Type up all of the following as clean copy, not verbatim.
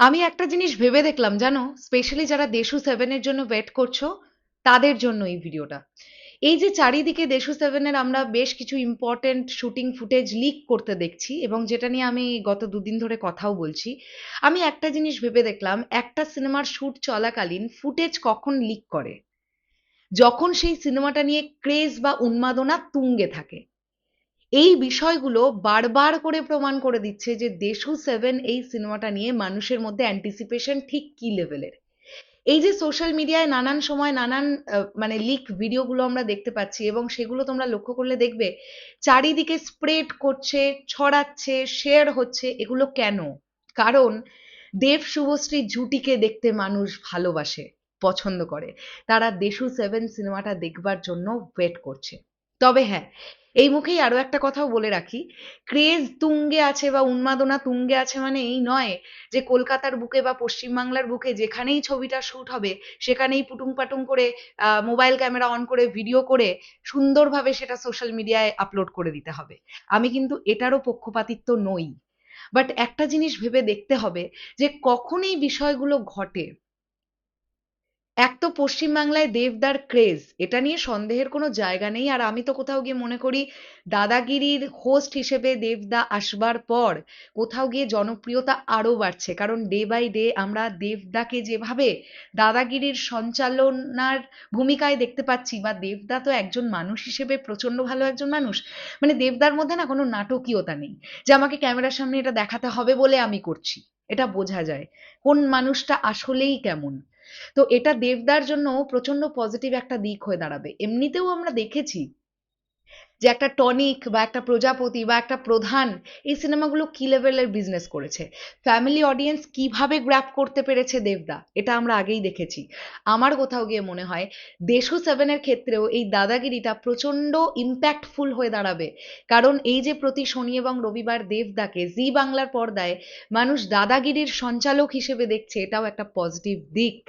আমি একটা জিনিস ভেবে দেখলাম জানো, স্পেশালি যারা দেশু সেভেনের জন্য ওয়েট করছো তাদের জন্য এই ভিডিওটা। এই যে চারিদিকে দেশু সেভেনের আমরা বেশ কিছু ইম্পর্টেন্ট শুটিং ফুটেজ লিক করতে দেখছি, এবং যেটা নিয়ে আমি গত দুদিন ধরে কথাও বলছি। আমি একটা জিনিস ভেবে দেখলাম, একটা সিনেমার শুট চলাকালীন ফুটেজ কখন লিক করে? যখন সেই সিনেমাটা নিয়ে ক্রেজ বা উন্মাদনা তুঙ্গে থাকে। এই বিষয়গুলো বারবার করে প্রমাণ করে দিচ্ছে যে দেশু সেভেন এই সিনেমাটা নিয়ে মানুষের মধ্যে অ্যান্টিসিপেশন ঠিক কি লেভেলের। এই যে সোশ্যাল মিডিয়ায় নানান সময় নানান মানে লিক ভিডিওগুলো আমরা দেখতে পাচ্ছি, এবং সেগুলো তোমরা লক্ষ্য করলে দেখবে চারিদিকে স্প্রেড করছে, ছড়াচ্ছে, শেয়ার হচ্ছে। এগুলো কেন? কারণ দেব শুভশ্রী জুটিকে দেখতে মানুষ ভালোবাসে, পছন্দ করে। তারা দেশু সেভেন সিনেমাটা দেখবার জন্য ওয়েট করছে। তবে হ্যাঁ, এই মুখেই আরো একটা কথাও বলে রাখি, ক্রেজ তুঙ্গে আছে বা উন্মাদনা তুঙ্গে আছে মানে এই নয় যে কলকাতার বুকে বা পশ্চিমবাংলার বুকে যেখানেই ছবিটা শুট হবে সেখানেই পুটুং পাটুং করে মোবাইল ক্যামেরা অন করে ভিডিও করে সুন্দরভাবে সেটা সোশ্যাল মিডিয়ায় আপলোড করে দিতে হবে। আমি কিন্তু এটারও পক্ষপাতিত্ব নই। বাট একটা জিনিস ভেবে দেখতে হবে যে কখন এই বিষয়গুলো ঘটে। এক তো পশ্চিমবাংলায় দেবদার ক্রেজ, এটা নিয়ে সন্দেহের কোনো জায়গা নেই। আর আমি তো কোথাও গিয়ে মনে করি দাদাগিরির হোস্ট হিসেবে দেবদা আসবার পর কোথাও গিয়ে জনপ্রিয়তা আরো বাড়ছে, কারণ ডে বাই ডে আমরা দেবদাকে যেভাবে দাদাগিরির সঞ্চালনার ভূমিকায় দেখতে পাচ্ছি, বা দেবদা তো একজন মানুষ হিসেবে প্রচন্ড ভালো একজন মানুষ। মানে দেবদার মধ্যে না কোনো নাটকীয়তা নেই যে আমাকে ক্যামেরার সামনে এটা দেখাতে হবে বলে আমি করছি। এটা বোঝা যায় কোন মানুষটা আসলেই কেমন। তো এটা দেবদার জন্য প্রচন্ড পজিটিভ একটা দিক হয়ে দাঁড়াবে। এমনিতেও আমরা দেখেছি যে একটা টনিক বা একটা প্রজাপতি বা একটা প্রধান, এই সিনেমাগুলো কি লেভেলের বিজনেস করেছে, ফ্যামিলি অডিয়েন্স কিভাবে গ্র্যাপ করতে পেরেছে দেবদা, এটা আমরা আগেই দেখেছি। আমার কোথাও গিয়ে মনে হয় দেশু সেভেনের ক্ষেত্রেও এই দাদাগিরিটা প্রচন্ড ইম্প্যাক্টফুল হয়ে দাঁড়াবে। কারণ এই যে প্রতি শনি এবং রবিবার দেবদাকে জি বাংলার পর্দায় মানুষ দাদাগিরির সঞ্চালক হিসেবে দেখছে, এটাও একটা পজিটিভ দিক।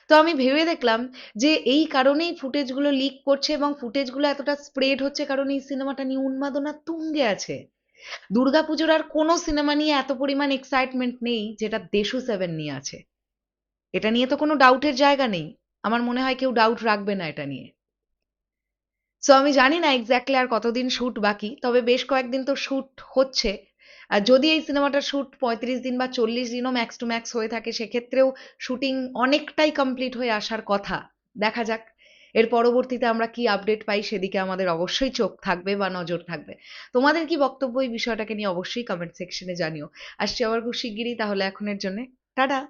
তো আমি ভেবে দেখলাম যে এই কারণেই ফুটেজগুলো লিক করছে এবং ফুটেজগুলো এতটা স্প্রেড হচ্ছে, কারণ এই সিনেমাটা নিয়ে উন্মাদনা তুঙ্গে আছে। দুর্গাপুজোর আর কোনো সিনেমা নিয়ে এত পরিমাণ এক্সাইটমেন্ট নেই যেটা দেশু সেভেন নিয়ে আছে। এটা নিয়ে তো কোনো ডাউটের জায়গা নেই। আমার মনে হয় কেউ ডাউট রাখবে না এটা নিয়ে। সো আমি জানি না এক্স্যাক্টলি আর কতদিন শুট বাকি, তবে বেশ কয়েকদিন তো শুট হচ্ছে। আর যদি এই সিনেমাটার শুট 35 দিন বা 40 দিনও ম্যাক্স টু ম্যাক্স হয়ে থাকে, সেক্ষেত্রেও শুটিং অনেকটাই কমপ্লিট হয়ে আসার কথা। দেখা যাক এর পরবর্তীতে আমরা কি আপডেট পাই, সেদিকে আমাদের অবশ্যই চোখ থাকবে বা নজর থাকবে। তোমাদের কি বক্তব্য এই বিষয়টাকে নিয়ে অবশ্যই কমেন্ট সেকশনে জানিও। আসছি আবার খুব শিগগিরই, তাহলে এখনের জন্য টাটা।